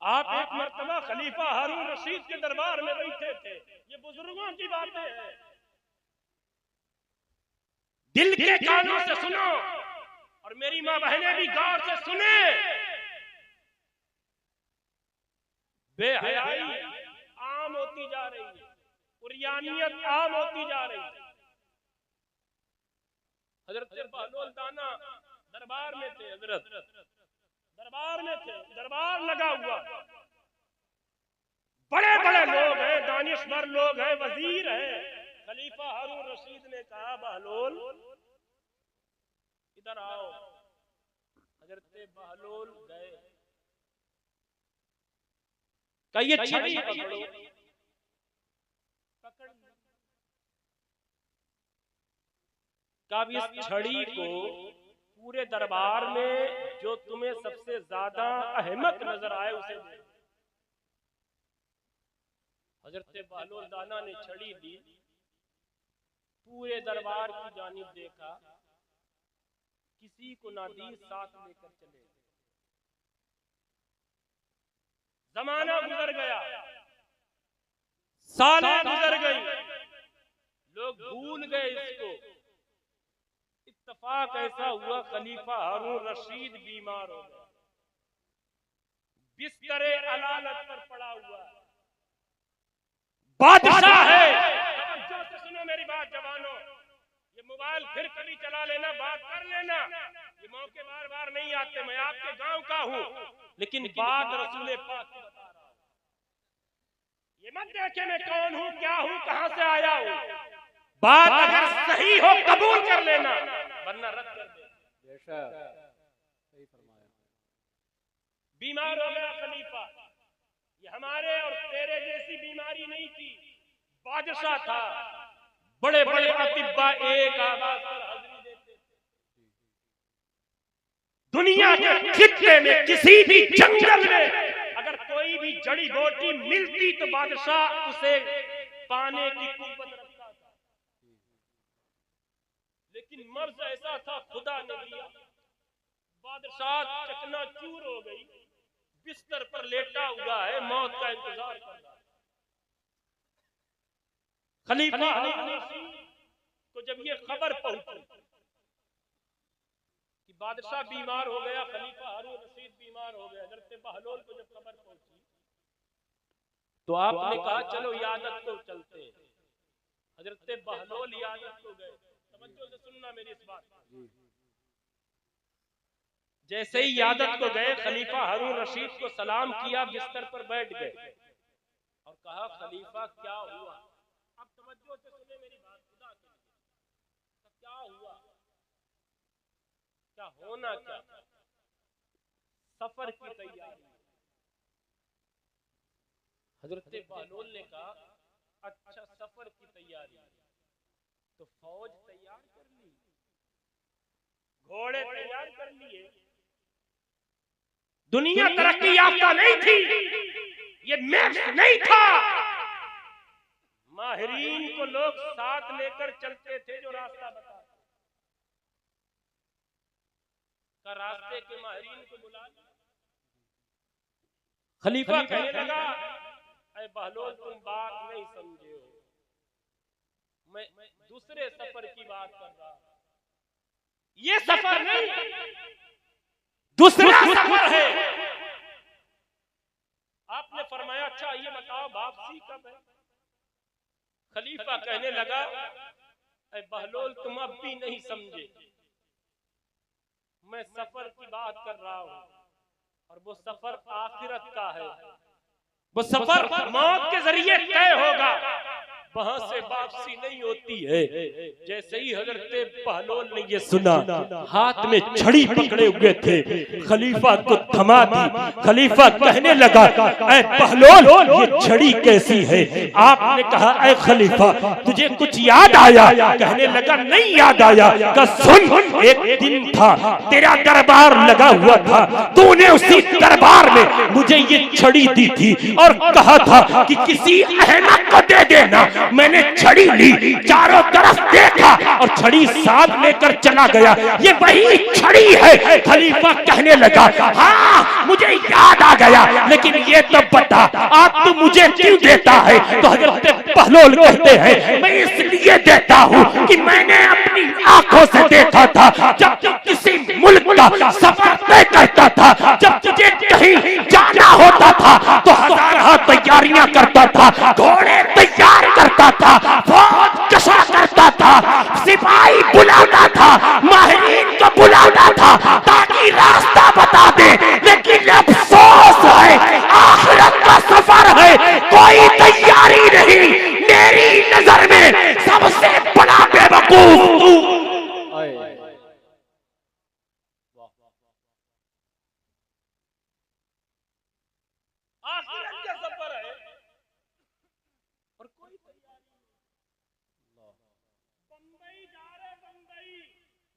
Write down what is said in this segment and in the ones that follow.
आप एक मर्तबा खलीफा हारून रशीद के दरबार में बैठे थे। ये बुजुर्गों की बातें हैं, दिल के कानों से सुनो और मेरी माँ बहनें भी गौर से सुने। बेहयाई आम होती जा रही है, उरियानियत आम होती जा रही है। हजरत बहलोल दाना दरबार में थे, हजरत दरबार में थे, दरबार लगा हुआ, बड़े बड़े लोग हैं, दानिशवर लोग हैं, वजीर हैं। खलीफा हारून रशीद ने कहा बहलोल इधर आओ। हजरत बहलोल गए, कहिए छड़ी पकड़ो, पकड़ कब इस छड़ी को पूरे दरबार में जो तुम्हें सबसे ज्यादा अहमक नजर आए उसे दे। हजरत बहलोल दाना ने छड़ी दी, पूरे दरबार की जानिब देखा, किसी को ना दी, साथ लेकर चले। जमाना गुजर गया, सालें गुजर गई, लोग भूल गए इसको। इत्तफाक ऐसा हुआ खलीफा हारून रशीद बीमार हो गया, बिस्तरे अलालत पर पड़ा हुआ। बादशाह है, तवज्जो से सुनो मेरी बात जवानों, ये मोबाइल फिर कभी चला लेना, बात कर लेना, ये मौके बार बार नहीं आते। मैं आपके गांव का हूं, लेकिन बात रसूल पाक की बता रहा हूं। ये मत देखे मैं कौन हूं, क्या हूं, कहां से आया हूं। बात अगर सही हो कबूल कर लेना, वरना रद्द कर दे। सही फरमाया। बीमार हो गया खलीफा, ये हमारे और तेरे जैसी बीमारी नहीं थी, बादशाह था। बड़े बड़े अतिब्बा एक आवाज पर हाजिरी देते। दुनिया के खित्ते में किसी भी जंगल में अगर कोई भी जड़ी बूटी मिलती तो बादशाह उसे पाने की कुव्वत रखता था। लेकिन मर्ज ऐसा था, खुदा ने दिया। बादशाह चकनाचूर हो गई, बिस्तर पर लेटा हुआ है, मौत का इंतजार कर रहा है। खलीफा को जब ये खबर पहुंची कि बादशाह बीमार हो गया, खलीफा हारून रशीद बीमार हो गया, हजरत बहलोल को जब खबर पहुंची तो आपने कहा चलो यादत को चलते हैं। हजरत बहलोल यादत को गए। तवज्जो से सुनना मेरी इस बात। जैसे ही यादत को गए, खलीफा हारून रशीद को सलाम किया, बिस्तर पर बैठ गए और कहा खलीफा क्या हुआ। अब तवज्जो से सुने मेरी बात, खुदा के लिए क्या हुआ, क्या होना, क्या सफर की तैयारी। हजरत बहलोल ने कहा अच्छा सफर की तैयारी, तो फौज तैयार कर ली, घोड़े तैयार कर लिए। दुनिया तरक्की याफ्ता नहीं थी, ये मैप नहीं था। माहिरीन को लोग साथ लेकर चलते थे, जो रास्ता बताते। का रास्ते के माहिरीन को बुला लिया। खलीफा कहने लगा अरे बहलोल तुम बात नहीं समझे हो, मैं दूसरे सफर की बात कर रहा हूं। ये सफर नहीं, दूसरा सफर है। आपने फरमाया अच्छा ये बताओ वापसी कब है। खलीफा कहने लगा अरे बहलोल तुम अब भी नहीं समझे, मैं सफर की बात कर रहा हूं और वो सफर आखिरत का है। वो सफर मौत के जरिए तय होगा, वहां से वापसी नहीं होती है। जैसे ही हजरत बहलोल ने ये सुना, हाथ में छड़ी पकड़े हुए थे, खलीफा को थमा दी। खलीफा कहने लगा ऐ बहलोल ये छड़ी कैसी है। आपने कहा ऐ खलीफा तुझे कुछ याद आया। कहने लगा नहीं याद आया। कहा सुन, एक दिन था तेरा दरबार लगा हुआ था, तूने उसी दरबार में मुझे ये छड़ी दी थी और कहा था कि किसी अहमक को दे देना, मैंने छड़ी ली, चारों तरफ देखा और छड़ी साथ लेकर चला गया। ये वही छड़ी है। खलीफा कहने लगा, हाँ मुझे याद आ गया, लेकिन ये तो बता आप तो मुझे क्यों देता है? तो हजरत बहलोल कहते हैं, मैं इसलिए देता हूँ कि मैंने अपनी आंखों से देखा था जब तू किसी मुल्क का सफर तय करता था, जब तुझे कहीं जाना होता था तो हजार तैयारियां करता था, घोड़े तैयार करता था, फौज कसा करता था, सिपाही बुलाता था, माहिरीन को बुलाता था ताकि रास्ता बता दे। लेकिन अफसोस है, आखिरत का सफर है, कोई तैयारी नहीं। मेरी नजर में सबसे बड़ा बेवकूफ तू। आखिरत का सफर है और कोई तैयारी नहीं। बंबई जा रहे, बंबई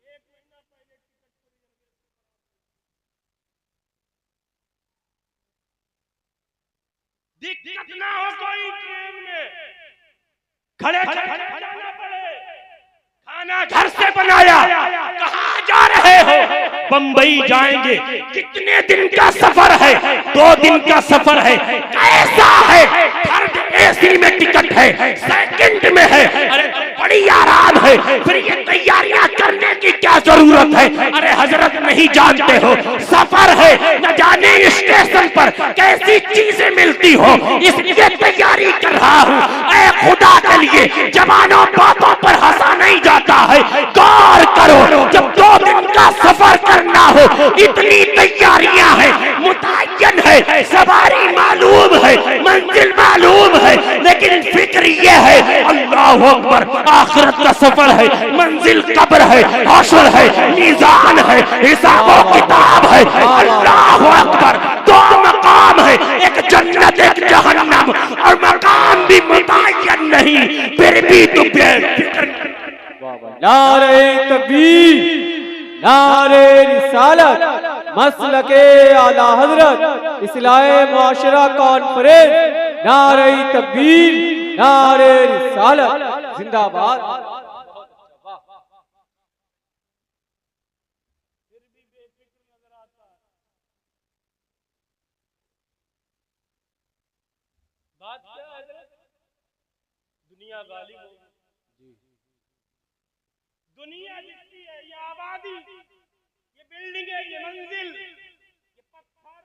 1 महीना पहले टिकट दिक्कत ना हो कोई ट्रेन में, खड़े खड़े जाना पड़े, खाना घर से बनाया। कहाँ जा रहे हो? बंबई जाएंगे। कितने दिन का सफर है? 2 दिन का सफर है। कैसा है? थर्ड एसी में टिकट है, सेकंड में है, अरे बड़ी आराम है। फिर ये तैयारियां करने की क्या जरूरत है? अरे हजरत नहीं जानते हो, सफर है, न जाने स्टेशन पर कैसी चीजें मिलती हो, इसलिए तैयारी कर रहा हूँ। ऐ खुदा के लिए जवानों बातों पर हंसा नहीं जाता है, गौर करो। जब 2 दिन का सफर करना हो, इतनी तैयारियां हैं, मुतय्यन है, सवारी मालूम है, मंजिल मालूम है, लेकिन फिक्र ये है अल्लाह अकबर, आखिरत का सफर है, मंजिल कब्र है, हश्र है, मीज़ान है, हिसाब और किताब है। अल्लाह अकबर, 2 मकाम है, एक जन्नत एक जहन्नम, और मकाम भी मुतय्यन नहीं, फिर भी तू बेफिक्र। नारे तकबीर, नारे रिसालत, मसलके आला हजरत, इस्लाहे मुआशरा कॉन्फ्रेंस, नारे तकबीर, नारे रिसालत, जिंदाबाद। बात क्या है? दुनिया गालिब हो, दुनिया जितनी है, ये आबादी, ये बिल्डिंग है, ये मंजिल, ये पत्थर,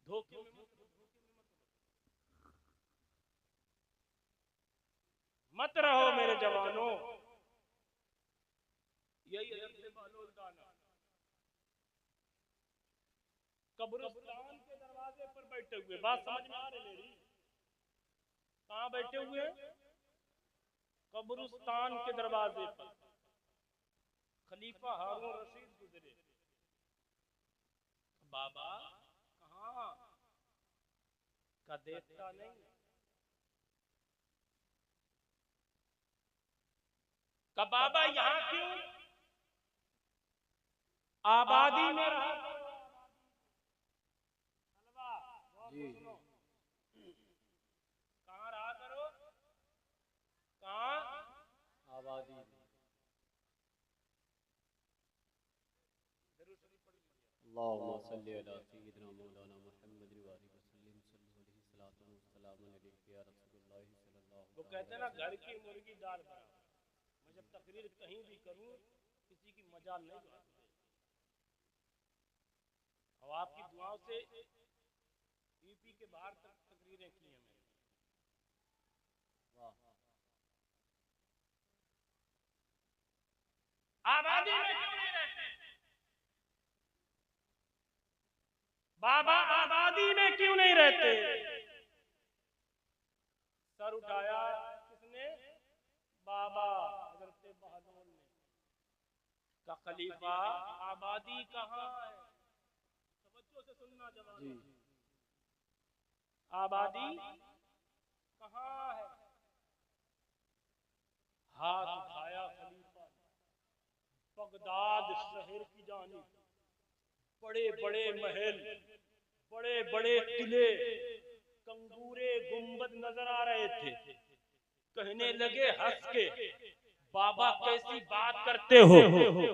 धोखे में मत रहो मेरे जवानों। यही हजरत बहलोल दाना कब्रिस्तान के दरवाजे पर बैठे हुए, बात समझ में आ रही मेरी? कहाँ बैठे हुए? कब्रिस्तान के दरवाजे पर। खलीफा हारून रशीद गुजरे, बाबा कहाँ का देखता नहीं, का बाबा यहाँ क्यों? आबादी में रहा जी, कहाँ रहा करो? कहाँ? आबादी। अल्लाहुम्मा सल्ली अला सय्यिदिना मौलाना मुहम्मद व आलिहि वसल्लम सल्लल्लाहु अलैहि या रसूलुल्लाह सल्लल्लाहु। वो कहते हैं ना, घर की मुर्गी दाल बराबर। मैं जब तकरीर कहीं भी करूं, किसी की मजाल नहीं बनाती, और आपकी दुआओं से यूपी के बाहर तक तकरीरें की हैं मैंने। आबादी में क्यों नहीं रहते बाबा? आबादी में क्यों नहीं रहते? सर उठाया किसने? बाबा हजरत बहलोल ने। का खलीफा, आबादी कहाँ है? तवज्जो से सुनना जवानों, आबादी कहाँ है? हाथ उठाया खलीफा, बगदाद शहर की जानिब, बड़े बड़े महल, बड़े बड़े किले, कंगूरे गुंबद नजर आ रहे थे। कहने लगे हंस के, बाबा कैसी बात करते हो,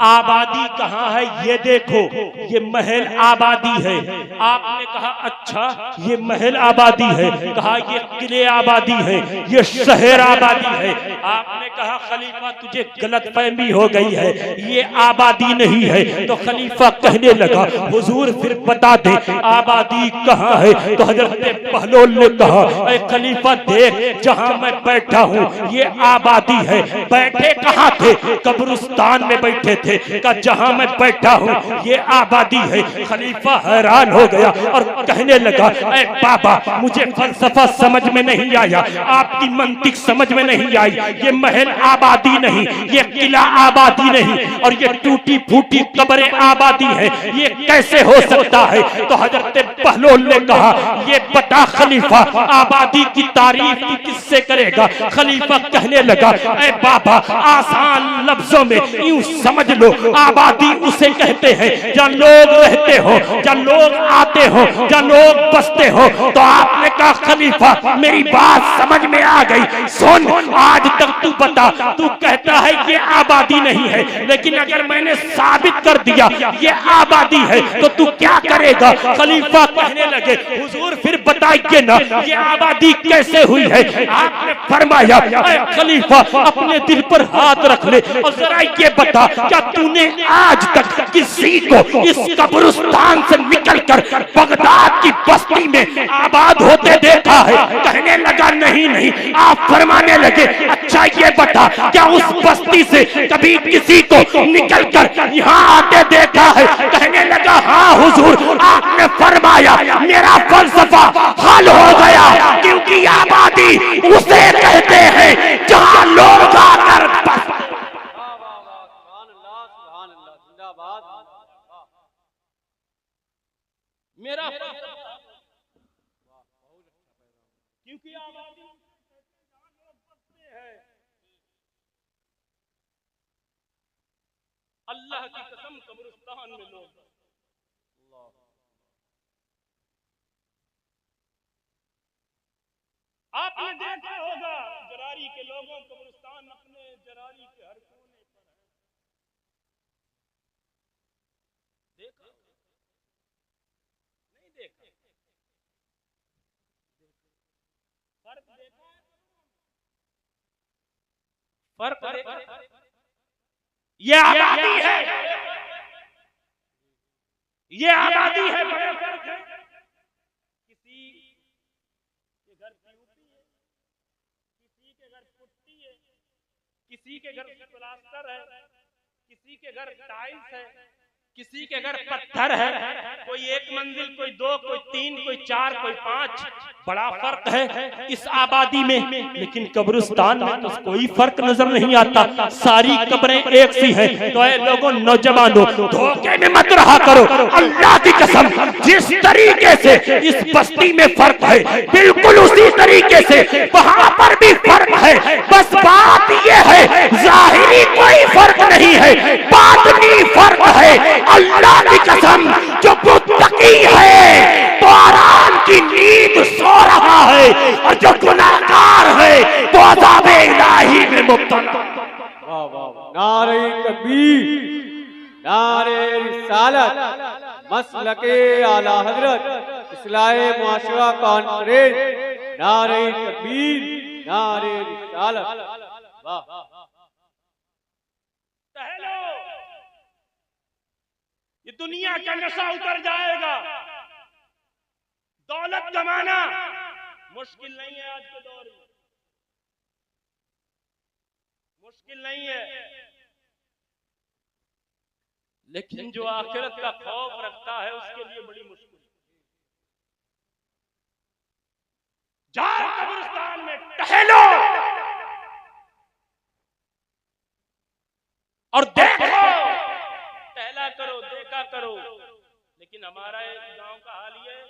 आबादी कहाँ है ये देखो, ये महल आबादी है। आपने कहा अच्छा ये महल आबादी है, कहा ये किले आबादी है, ये शहर आबादी है। आपने कहा खलीफा तुझे गलतफहमी हो गई है, ये आबादी नहीं है। तो खलीफा कहने लगा हुजूर फिर बता दे आबादी कहाँ है। तो हजरत बहलोल ने कहा ऐ खलीफा देख जहाँ मैं बैठा हूँ ये आबादी है। बैठे कहाँ थे, कब्रिस्तान में बैठे थे। का जहाँ मैं बैठा हूँ ये आबादी है। खलीफा हैरान हो गया और कहने लगा ऐ बाबा मुझे फलसफा समझ में नहीं आया, आपकी मंतिक समझ में नहीं आई। ये महल आबादी नहीं, ये किला आबादी नहीं, और ये टूटी फूटी कब्रें आबादी है, ये कैसे हो सकता है। तो हजरत बहलोल ने कहा ये बता खलीफा आबादी की तारीफ तू किससे करेगा। खलीफा कहने लगा ऐ बाबा आसान लफ्जों में यूं समझ लो आबादी उसे कहते हैं जहाँ लोग रहते हो, जहाँ लोग आते हो, जहाँ लोग बसते हो। तो आपने कहा खलीफा मेरी बात समझ में आ गई, सुन आज तक तू बता, तू कहता है ये आबादी नहीं है, लेकिन अगर मैंने साबित कर दिया ये आबादी है तो तू क्या करेगा। खलीफा कहने लगे हुजूर फिर बताइए ना ये आबादी कैसे हुई है। आपने फरमाया खलीफा अपने दिल पर हाथ रख ले और जरा ये बता क्या तूने आज तक किसी को इस कब्रिस्तान से निकलकर बगदाद की बस्ती में आबाद होते देखा है। कहने लगा नहीं नहीं। आप फरमाने लगे अच्छा ये बता क्या उस बस्ती से कभी किसी को निकलकर यहाँ आते देखा है। कहने लगा हाँ हुजूर। आपने फरमाया मेरा फलसफा हल हो गया, क्योंकि आबादी उसे कहते हैं जहाँ लोग आकर मेरा क्योंकि आबादी जहाँ लोग बसते हैं। अल्लाह की कसम कब्रिस्तान में लोग, आपने देखा होगा जरारी के लोगों कब्रिस्तान अपने जरारी के हर कोने पर है। देखा नहीं देखा, फर्क देखा है, फर्क देखा। ये आबादी है, ये आबादी है, बड़ा फर्क है। किसी के घर प्यूपी है, किसी के घर पुट्टी है, किसी के घर प्लास्टर है, किसी के घर टाइल्स है, किसी के घर पत्थर है। कोई एक मंजिल, कोई दो, कोई तीन, कोई चार, कोई पांच। बड़ा फर्क है इस आबादी में, लेकिन कब्रिस्तान में तो कोई फर्क नजर नहीं आता, सारी कब्रें एक सी हैं। तो ऐ लोगों नौजवानों धोखे में मत रहा करो। अल्लाह की कसम जिस तरीके से इस बस्ती में फर्क है बिल्कुल उसी तरीके से वहां पर भी फर्क है। बस बात यह है जाहिरी कोई फर्क नहीं है, बातिनी फर्क है। अल्लाह की कसम जो मुत्तकी है तो आराम की नींद सो रहा है, और जो गुनाहगार है तो अज़ाबे इलाही में मुब्तला। वाह वाह, नारे तकबीर, नारे रिसालत, मसलके आला हजरत इस्लाहे मुआशरा कॉन्फ्रेंस, नारे तकबीर, नारे रिसालत। वाह ये दुनिया का नशा उतर जाएगा। दौलत कमाना मुश्किल नहीं है, आज के दौर में मुश्किल नहीं है, लेकिन जो आखिरत का खौफ रखता है उसके लिए बड़ी मुश्किल। जाओ कब्रिस्तान में टहलो और देखो, टहला करो, देखा करो। लेकिन हमारा एक गांव का हाल ये है,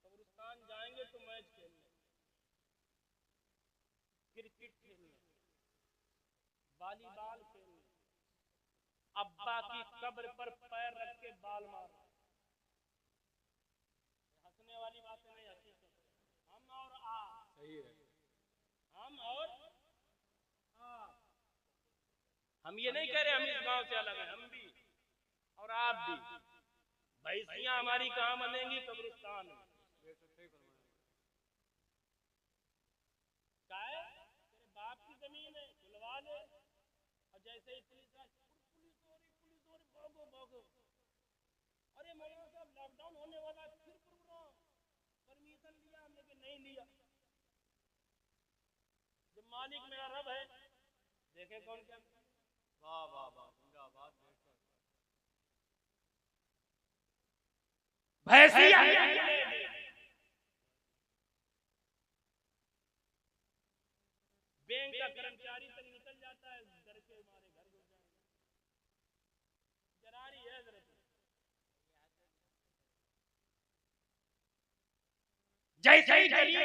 कब्रिस्तान जाएंगे तो मैच खेलने, क्रिकेट खेलने, वॉलीबॉल खेलने, अब्बा की कब्र पर पैर रख के बाल मारना। वाली बातें नहीं आती। हम और आप सही है, हम और आप। हम ये नहीं कह रहे हम इस गांव से अलग हैं, हम भी और आप भी। भैंसियां हमारी कहाँ बनेंगी? कब्रिस्तान में। क्या है? तेरे बाप की जमीन है, खुलवा ले। और जैसे ही पुलिस हो रही, भागो भागो। अरे मौलाना साहब लॉकडाउन होने वाला है, फिर प्रोग्राम परमिशन लिया लेकिन नहीं लिया। जब मालिक मेरा रब है, देखे कौन क्या। वाह वाह वाह, जिंदाबाद। भैंसिया बैंक का कर्मचारी तक निकल जाता है, डर के मारे घर घुस जाएंगे। जरारी है हजरत। जैसे ही आया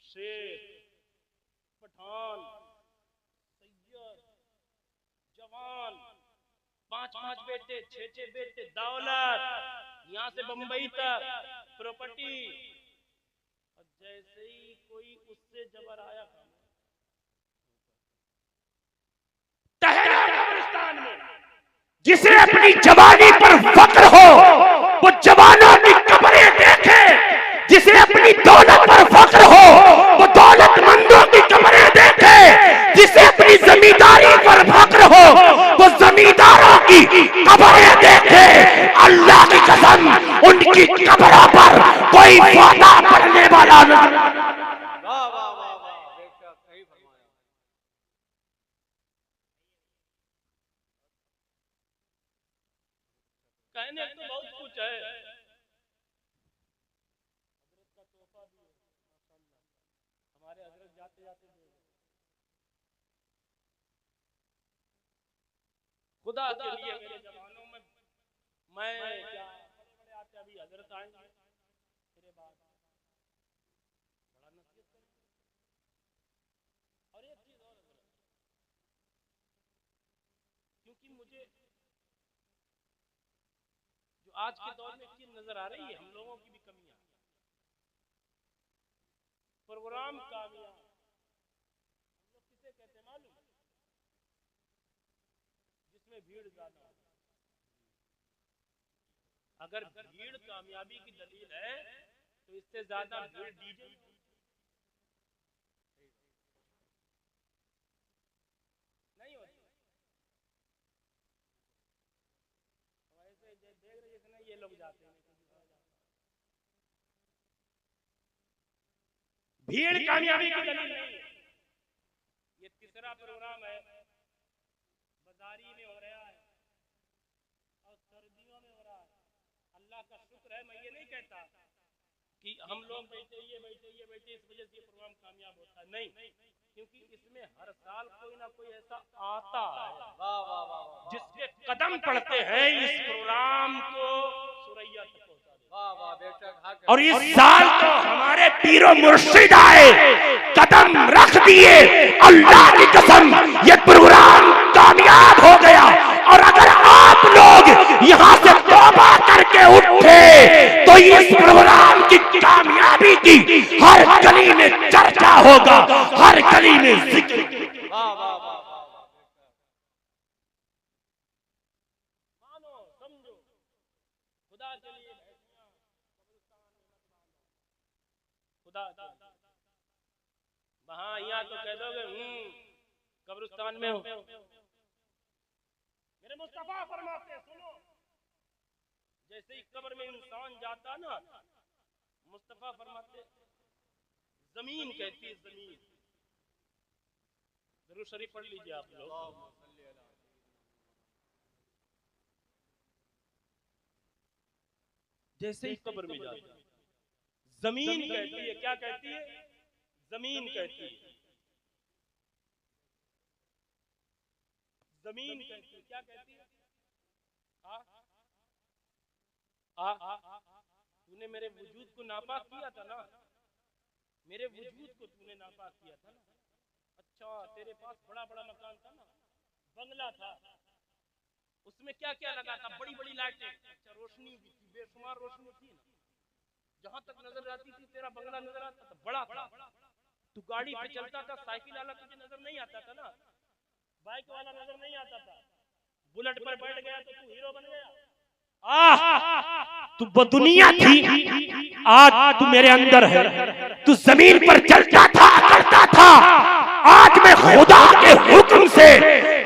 शेर, पठान, सैयद, जवान, 5-5 बेटे, 6-6 बेटे, दौलत, यहाँ से बंबई तक प्रॉपर्टी। और जैसे ही कोई उससे जबर आया, कब्रिस्तान में जिसे अपनी जवानी पर फख्र हो वो जवानों की कब्रें देखे, जिसे अपनी दौलत पर फख्र हो वो दौलतमंदों की कब्रें देखे, जिसे अपनी जमींदारी पर फख्र हो वो जमींदारों की कब्रें देखे। अल्लाह की कसम, उनकी कब्रों पर कोई वादा पड़ने वाला नहीं। कहने तो बहुत कुछ है। हजरत का तोहफा भी है, हमारे हजरत जाते जाते खुदा के लिए मेरे जवानों में मैं क्या बड़े बड़े आते, अभी हजरत आएंगे तेरे बाद बड़ा नसीहत करेंगे। और एक चीज और हजरत, क्योंकि मुझे जो आज के दौर में एक चीज नजर आ रही है, हम लोगों की भी कमियां, प्रोग्राम कामयाब। हम लोग किसे कहते मालूम? जिसमें भीड़ ज्यादा हो। अगर भीड़ कामयाबी की दलील है तो इससे ज्यादा भीड़ डीजे नहीं होती। वैसे देख रहे जितने ये लोग जाते हैं, भीड़ कामयाबी की दलील नहीं है। ये तीसरा प्रोग्राम है, बाजारी में हो रहा है और सर्दियों में हो रहा है। अल्लाह का शुक्र है, मैं ये नहीं कहता कि हम लोग बैठे इस वजह से ये प्रोग्राम कामयाब होता है, नहीं, क्योंकि इसमें हर साल कोई ना कोई ऐसा आता है जिसके कदम पड़ते हैं इस प्रोग्राम को सुरैया तक पहुंचा। और इस साल तो हमारे पीरो मुर्शिद आए, कदम रख दिए। अल्लाह की कसम ये प्रोग्राम कामयाब हो गया। और अगर आप लोग यहाँ से तौबा करके उठे तो इस प्रोग्राम की कामयाबी की हर गली में चर्चा होगा, हर गली में जिक्र। मानो समझो, खुदा के लिए खुदा वहां यहाँ तो कह दोगे कब्रिस्तान में हो। मेरे मुस्तफा फरमाते, सुनो, जैसे ही कब्र में इंसान जाता ना, मुस्तफा फरमाते जमीन कहती है, जमीन। जरूर शरीफ पढ़ लीजिए आप लोग। जैसे ही कब्र में जाता जमीन कहती है, क्या कहती है? जमीन कहती है। जमीन कहती है, क्या कहती है? तूने मेरे वजूद को नापाक किया था ना, मेरे वजूद को तूने नापाक किया था ना। अच्छा, तेरे पास बड़ा बड़ा मकान था ना, बंगला था, उसमें क्या क्या लगा था? बड़ी बड़ी लाइटें, अच्छा रोशनी भी थी, बेशुमार रोशनी थी ना, जहां तक नजर आती थी तेरा बंगला नजर आता था, बड़ा था। तू गाड़ी पे चलता था, साइकिल वाला तुझे नजर नहीं आता था ना, बाइक वाला नजर नहीं आता था, बुलेट पर बैठ गया तो तू हीरो बन गया। तू वो दुनिया थी, आज तू मेरे अंदर है। तू जमीन पर चलता था, करता था, आज मैं खुदा के हुक्म से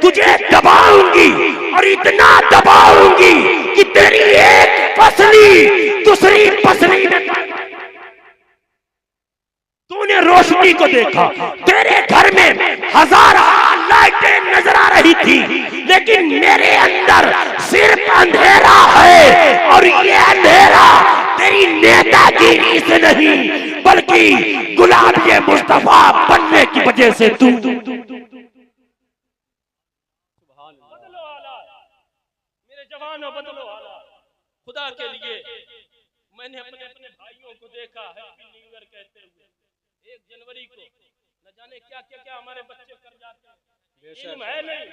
तुझे दबाऊंगी और इतना दबाऊंगी कि तेरी एक पसली दूसरी पसली में। तूने रोशनी को देखा, तेरे घर में हजारों लाइटें नजर आ रही थी, लेकिन मेरे अंदर सिर्फ अंधेरा है। और ये अंधेरा तेरी नेतागिरी से नहीं, बल्कि गुलाम ये मुस्तफा बनने की वजह से तू। बदलो हालात मेरे जवानों, बदलो हालात खुदा के लिए। मैंने अपने अपने भाइयों को देखा हैप्पी न्यू ईयर कहते हुए, 1 जनवरी को न जाने क्या क्या क्या हमारे बच्चे कर जाते हैं। इल्म है नहीं,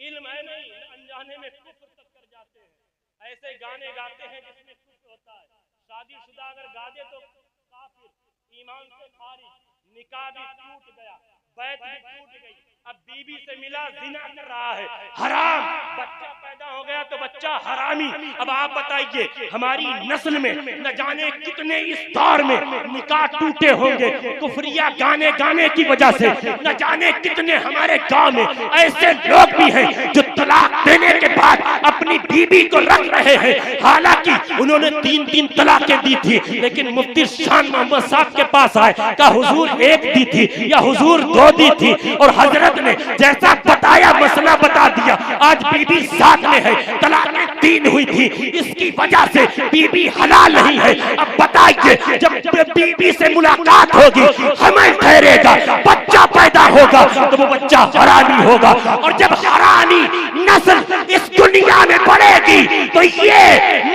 इल्म है नहीं, अनजाने में कुफ्र तक कर जाते हैं। ऐसे गाने गाते हैं जिसमें कुफ्र होता है। शादीशुदा अगर गा दे तो काफिर, ईमान से खारिज, निकाह भी टूट गया, बैत भी टूट गई, अब बीबी से मिला जिना कर रहा है, हराम। बच्चा पैदा हो गया तो बच्चा हरामी। अब आप बताइए हमारी नस्ल में न जाने कितने इस दौर में निकाह टूटे होंगे कुफरिया गाने गाने की वजह से। न जाने कितने हमारे गांव में ऐसे लोग भी हैं जो तलाक देने के बाद अपनी बीबी को रख रहे हैं, हालांकि उन्होंने 3 तलाकें दी थी, लेकिन मुफ्ती शान मोहम्मद साहब के पास आए, कहा हुजूर 1 दी थी या हुजूर 2 दी थी, और हजरत ने जैसा बताया मसला बता दिया। आज बीबी साथ में है, तलाकें 3 हुई थी, इसकी वजह से बीबी हलाल नहीं है। अब बताइए जब बीबी से मुलाकात होगी, हमें ठहरेगा, बच्चा पैदा होगा तो वो बच्चा हरामी होगा, और जब हरामी नस्ल इस दुनिया में बढ़ेगी तो ये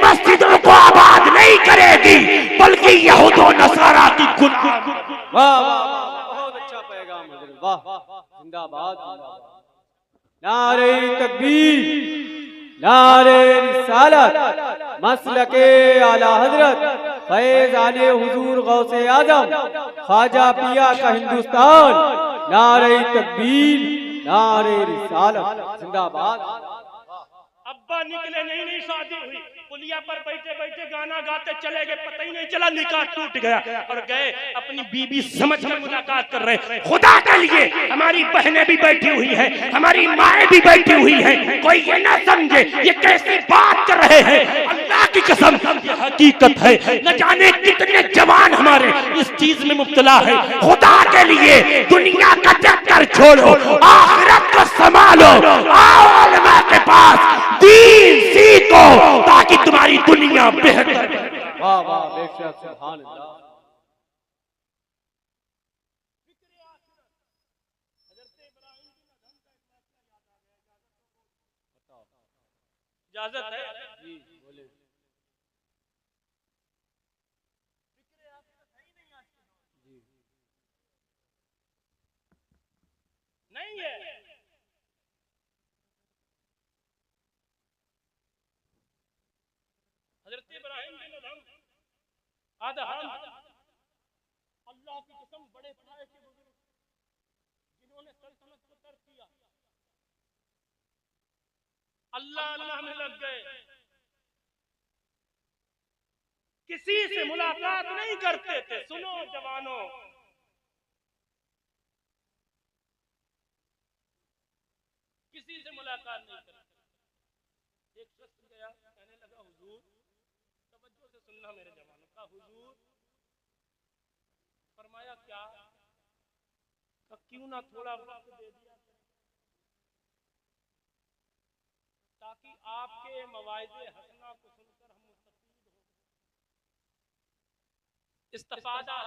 मस्जिदों को आबाद नहीं करेगी, बल्कि यहूद और नसारा की गुलाम। वाह वाह, बहुत अच्छा पैगाम हजरत, वाह, जिंदाबाद जिंदाबाद। नारे तकबीर, नारे रिसालत, मसलके आला हजरत फैज आले हुजूर गौसे आजम ख्वाजा पिया का हिंदुस्तान। नारे तकबीर, नारे रिसालत, जिंदाबाद। अब्बा निकले, नहीं शादी हुई, पुलिया पर बैठे बैठे गाना गाते चले गए, पता ही नहीं चला निकाह टूट गया, और गए अपनी बीबी समझ में मुलाकात कर रहे। खुदा के लिए हमारी बहनें भी बैठी हुई हैं, हमारी माएँ भी बैठी हुई हैं, कोई ये ना समझे ये कैसी बात कर रहे हैं। अल्लाह की कसम ये हकीकत है। न जाने कितने जवान हमारे इस चीज में मुब्तला है। खुदा के लिए दुनिया का चक्कर छोड़ो, आखिरत को संभालो, आओ उलमा के पास दीन सीखो ताकि तुम्हारी दुनिया बेहतर। वाह वाह, बेशक, सुभान अल्लाह। इजाजत है जी बोले। नहीं है। हजरत इब्राहिम बिन अदहम अल्लाह की कसम बड़े पाए के बुजुर्ग जिन्होंने सल्तनत को तर्क किया, अल्लाह अल्लाह में लग गए, किसी से मुलाकात नहीं करते थे। सुनो जवानों, किसी से मुलाकात नहीं करते। एक शख्स गया, कहने लगा हुजूर, तवज्जो से सुनना मेरे जवानों का, हुजूर फरमाया क्या, क्यों ना थोड़ा वक्त दे दिया ताकि आपके मवाइज़े हसना को सुनकर हम मुस्तफीद हो, इस्तिफादा।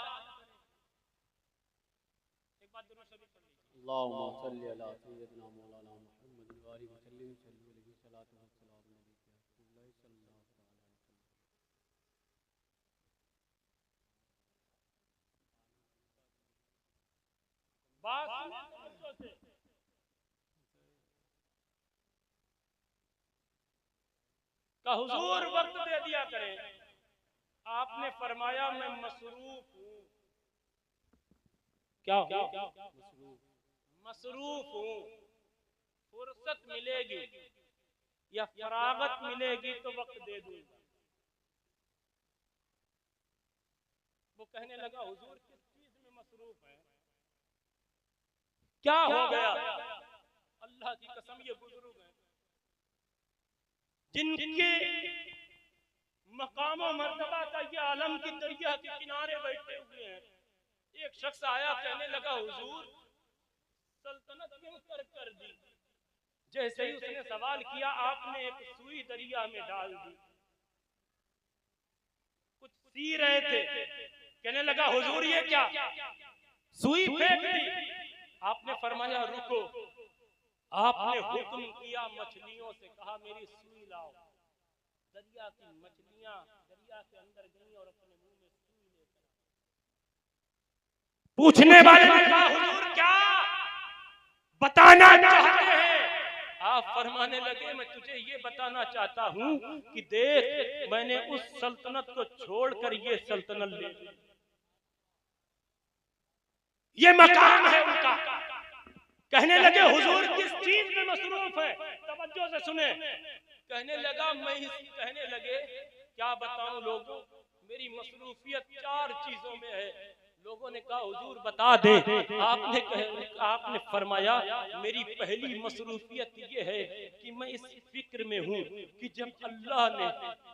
एक बात दुरूद शरीफ पढ़ लीजिए। अल्लाहुम्मा सल्ली अला सय्यिदिना मौलाना मुहम्मद व आलिहि वसल्लम सल्लल्लाहु अलैहि वसल्लम। बात सुने तवज्जो से। का हुजूर वक्त दे दिया करें। आपने फरमाया मैं मसरूफ हूं। क्या मसरूफ हूं। फुर्सत मिलेगी या फरागत मिलेगी तो वक्त दे दूंगा। वो कहने लगा हुजूर किस चीज में मसरूफ है, क्या हो गया? अल्लाह की कसम ये बुजुर्ग हैं जिनके मकाम और मर्तबा का ये आलम की दरिया के किनारे बैठे हुए हैं। एक शख्स आया, कहने लगा हुजूर सल्तनत क्यों कर दी? जैसे ही उसने सवाल किया आपने एक सुई दरिया में डाल दी। कुछ सी रहे थे, कहने लगा हुजूर ये क्या? सुई फेंक दी। आपने फरमाया रुको। आपने हुक्म किया मछलियों से, कहा मेरी सुई लाओ। दरिया की मछलियां दरिया के अंदर गई और अपने मुंह में सुई लेकर। पूछने वाले ने कहा हुजूर क्या बताना चाहते हैं? आप फरमाने लगे मैं तुझे ये बताना चाहता हूं कि देख मैंने उस सल्तनत को छोड़कर ये सल्तनत ले ली। ये मकाम है उनका। कहने लगे हुजूर किस चीज में मसरूफ है? तवज्जो से सुने। कहने लगा कहने लगे क्या बताऊं लोगों, मेरी मसरूफियत 4 चीजों में है। लोगों ने कहा हुजूर बता दें। आपने फरमाया मेरी पहली मसरूफियत ये है कि मैं इस फिक्र में हूँ कि जब अल्लाह ने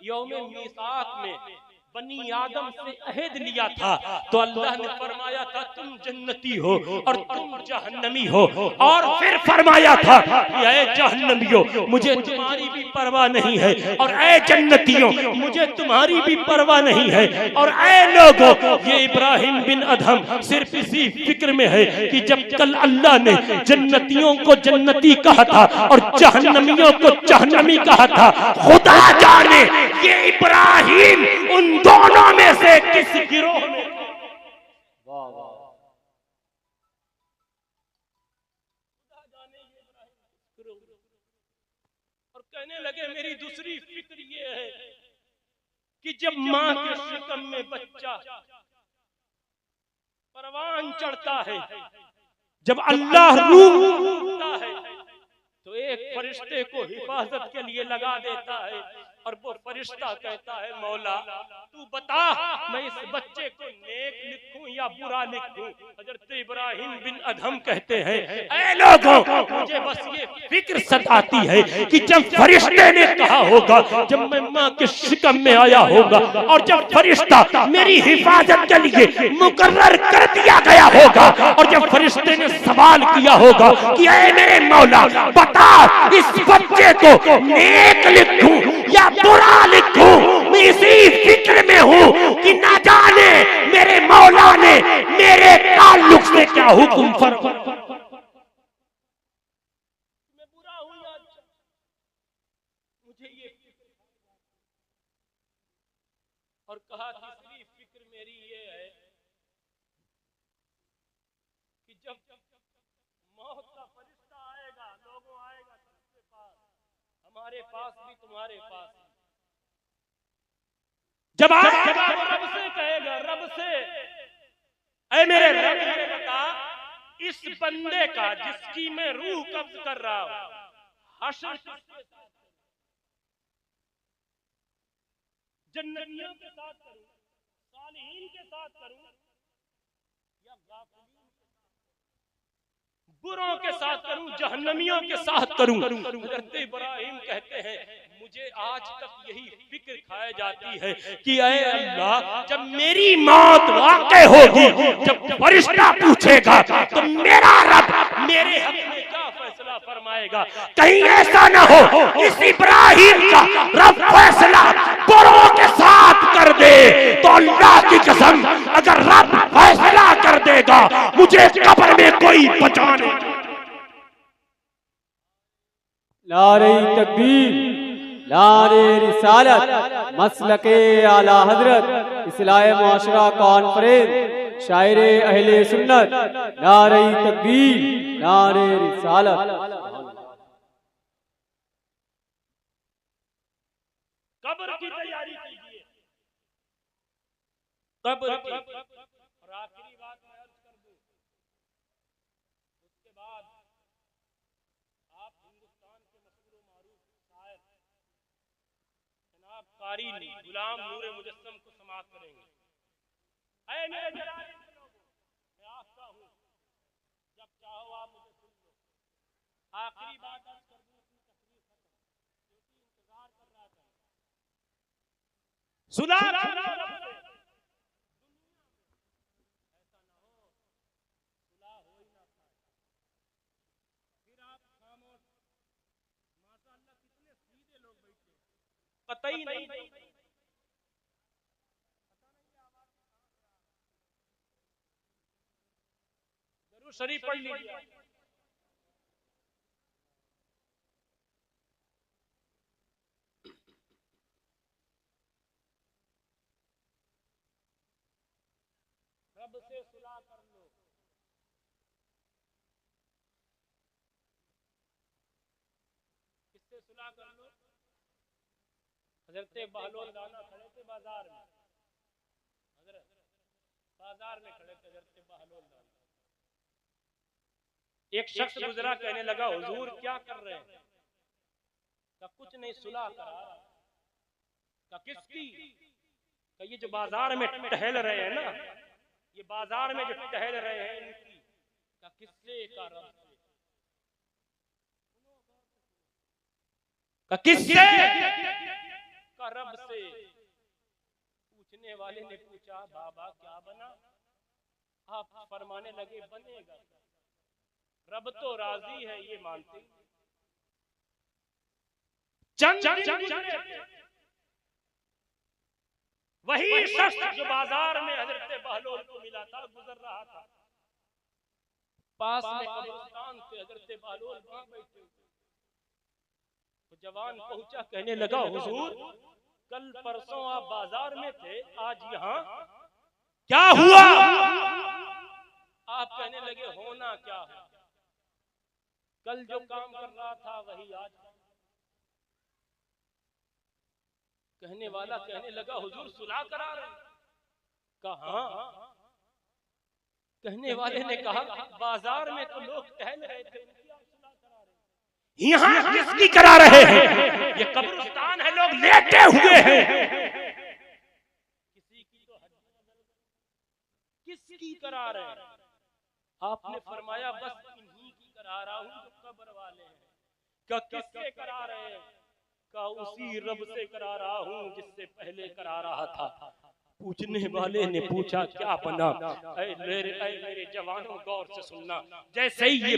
यौमे मीसाक में बनी आदम से अहद लिया था तो अल्लाह ने फरमाया था तुम जन्नती हो और तुम जहन्नमी हो। और फिर फरमाया था ऐ जहन्नमियों मुझे तुम्हारी भी परवाह नहीं है, और ऐ जन्नतियों मुझे तुम्हारी भी परवाह नहीं है। और ऐ लोगों, ये इब्राहिम बिन अदहम सिर्फ इसी फिक्र में है कि जब कल अल्लाह ने जन्नतियों को जन्नती कहा था और जहन्नमियों को जहन्नमी कहा था, खुदा जाने ये इब्राहिम उन दोनों में से किस गिरोह में। वाह वाह। और कहने लगे मेरी दूसरी फिक्र ये है कि जब मां के शिकम में बच्चा परवान चढ़ता है, जब अल्लाह रूह उठता है तो एक फरिश्ते को हिफाजत के लिए लगा देता है और वो फरिश्ता कहता है मौला तू बता मैं इस बच्चे को नेक लिखूं या बुरा लिखूं। हजरत इब्राहिम बिन अदहम कहते हैं ऐ लोगों मुझे बस ये फिक्र सताती है कि जब फरिश्ते ने कहा होगा, जब मैं मां के शिकम में आया होगा और जब फरिश्ता मेरी हिफाजत के लिए मुकर्रर कर दिया गया होगा और जब फरिश्ते ने सवाल किया होगा कि ऐ मेरे मौला बता इस बच्चे को नेक लिखूं या बुरा लिखूं, मैं इसी फिक्र में हूं कि ना जाने मेरे मौला ने मेरे ताल्लुक से क्या हुक्म फरमा। मैं बुरा हूं या अच्छा, मुझे ये और कहा तीसरी फिक्र मेरी ये है कि जब मौत का फरिश्ता आएगा, लोगों आएगा सबके पास, हमारे पास भी तुम्हारे पास, जब आएगा वो रब से कहेगा, रब से ऐ मेरे रब मुझे बता इस बंदे का जिसकी मैं रूह कब्ज कर रहा हूं हश्र किसके साथ करूं? जन्नतियों के साथ करूं, सालिहीन के साथ करूं या गाफिलीन के साथ, बुरों के साथ करूं, जहन्नमियों के साथ करूं? हज़रत इब्राहिम कहते हैं मुझे आज तक यही फिक्र खाए जाती है कि ऐ अल्लाह जब मेरी मौत वाक़ई होगी, जब फरिश्ता पूछेगा तो मेरा रब मेरे हक में क्या फैसला फरमाएगा? कहीं ऐसा ना हो इस इब्राहिम का रब फैसला बुरों के साथ कर दे तो अल्लाह की कसम अगर रब फैसला कर देगा मुझे कब्र में कोई बचा नहीं। नारे तकबीर, नारे रिसालत, मसलके आला हजरत इस्लाह मुआशरा कॉन्फ्रेंस, शायरे अहले सुन्नत, नारे तकबीर, नारे रिसालत। कब्र की। और आखिरी बात मैं अर्ज कर दूं, उसके बाद आप हिंदुस्तान के मशहूर मारूफ शायर जनाब कारी गुलाम नूरे मुजस्सम को समाप्त करेंगे। ऐ मेरे जलाल के लोगों, मैं आपका हूं, जब चाहो आप मुझे सुन लो। आखिरी बात अर्ज कर दूं, अपनी तकरीर खत्म, क्योंकि इंतजार कर रहा था। सुना ऐसा ना हो, सुलह हो ही ना पाए, फिर आप खामोश। माशाअल्लाह कितने सीधे लोग बैठे, कतई नहीं जरूर शरीफ पढ़ लीजिए। रब से सुलह कर लो, किससे सुलह कर लो? हजरत बहलोल दाना खड़े थे बाजार में, हजरत बाजार में खड़े थे हजरत बहलोल दाना। एक शख्स गुजरा, कहने लगा हुजूर क्या कर रहे हैं? का कुछ नहीं, सुलह करा। का किसकी? का ये जो बाजार में टहल रहे हैं ना, ये बाजार में जो टहल रहे हैं इनकी। का किससे? का रब से। का किससे? का रब से। पूछने वाले ने पूछा बाबा क्या बना? आप फरमाने लगे बनेगा, रब तो राजी है ये मानते। चंद वही शख्स जो बाजार में हजरत बहलोल को मिला था, गुजर रहा था, पास में कब्रिस्तान थे, हजरत बहलोल वहां बैठे। तो जवान पहुंचा, कहने लगा हुजूर कल परसों आप बाजार में थे, आज यहाँ क्या हुआ? आप कहने लगे होना क्या है, कल जो काम कर रहा था वही आज। कहने वाला कहने लगा हुजूर सुलह करा रहे? कहा। कहने वाले ने कहा बाजार में तो लोग टहल रहे थे, यहाँ किसकी करा रहे हैं? ये कब्रिस्तान है, लोग लेटे हुए हैं, किसी की तो किसकी करा रहे हैं? आपने फरमाया बस इन्हीं की करा रहा हूं जो कब्र वाले हैं। क्या किससे करा रहे हैं? का उसी रब से करा रहा हूं जिससे पहले करा रहा था। पूछने वाले ने पूछा क्या बना? ऐ मेरे जवानों गौर से सुनना, जैसे ही ये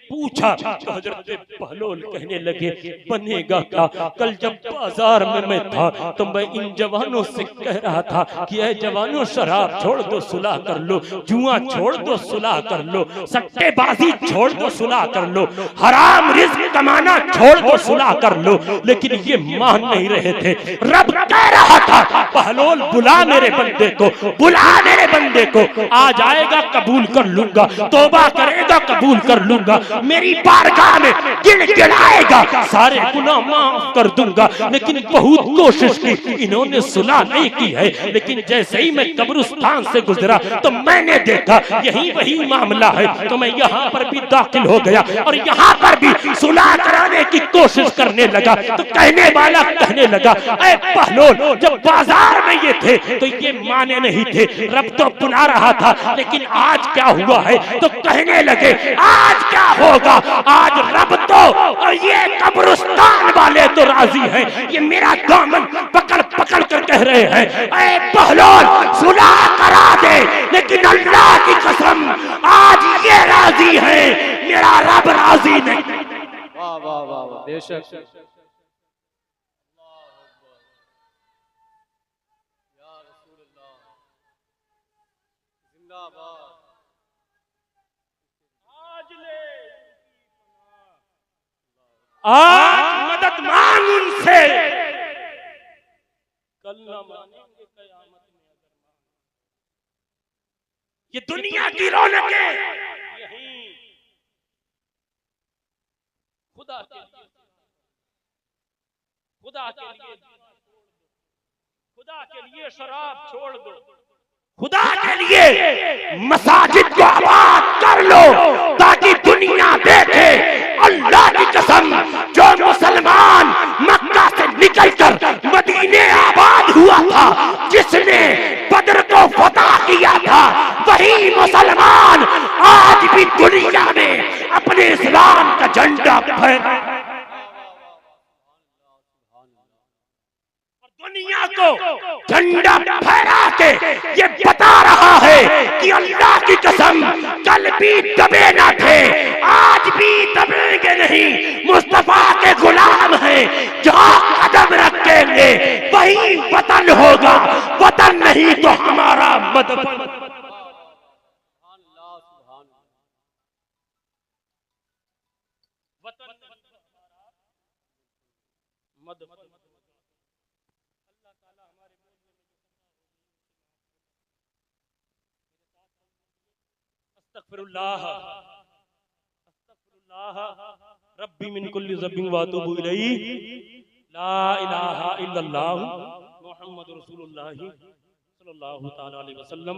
पूछा तो हजरत बहलोल कहने लगे बनेगा क्या? कल जब बाजार में मैं था तो मैं इन जवानों से कह रहा था कि ऐ जवानों शराब छोड़ दो सुलह कर लो, जुआ छोड़ दो सुलह कर लो, सट्टेबाजी छोड़ दो सुलह कर लो, हराम रिज़्क कमाना छोड़ दो सुलह कर लो। लेकिन ये मान नहीं रहे थे। रब कह रहा था बहलोल बुला मेरे बंदे को, बुला मेरे बंदे को, आ जाएगा कबूल कर लूंगा, तौबा करेगा कबूल कर लूंगा, मेरी बारगाह में गिड़गिड़ाएगा, सारे गुनाह माफ कर दूंगा। लेकिन बहुत कोशिश की, इन्होंने सुलह नहीं की है। लेकिन जैसे ही मैं कब्रिस्तान से गुजरा तो मैंने देखा यही वही मामला है, तो मैं यहाँ पर भी दाखिल हो गया और यहाँ पर भी सुलह कराने की कोशिश करने लगा। तो कहने वाला कहने लगा ऐ बहलोल जब बाजार में ये थे तो ये माने नहीं थे, रब तो बुला रहा था, लेकिन आज क्या हुआ है? तो कहने लगे आज क्या होगा? आज रब तो और ये कब्रिस्तान वाले तो राजी हैं। ये मेरा दामन पकड़ पकड़ कर कह रहे हैं ऐ बहलोल सुलह करा दे, लेकिन अल्लाह की कसम आज ये राजी है, मेरा रब राजी नहीं। वाह वाह वाह वाह, बेशक आज मदद मांग उनसे, कल न मानेंगे कयामत में अगर मांगे। ये दुनिया की रौनकें यहीं खुदा के लिए, खुदा के लिए, खुदा के लिए शराब छोड़ दो, खुदा के लिए मसाजिद को आबाद कर लो ताकि दुनिया देखे। अल्लाह की कसम, जो मुसलमान मक्का से निकलकर मदीने आबाद हुआ था, जिसने बदर को फतह किया था, वही मुसलमान आज भी दुनिया में अपने इस्लाम का झंडा फहरा दुनिया को झंडा फहरा के ये बता रहा है कि अल्लाह की कसम, कल भी दबे ना थे, आज भी दबेंगे नहीं। मुस्तफा के गुलाम हैं, जहां कदम रखेंगे वही वतन होगा, वतन नहीं तो हमारा मदफन। अस्तगफिरुल्लाह रब्बी मिन कुल्ली ज़ंबिन व अतूबु इलैहि, ला इलाहा इल्लल्लाह मुहम्मदुर रसूलुल्लाह सल्लल्लाहु तआला अलैहि वसल्लम।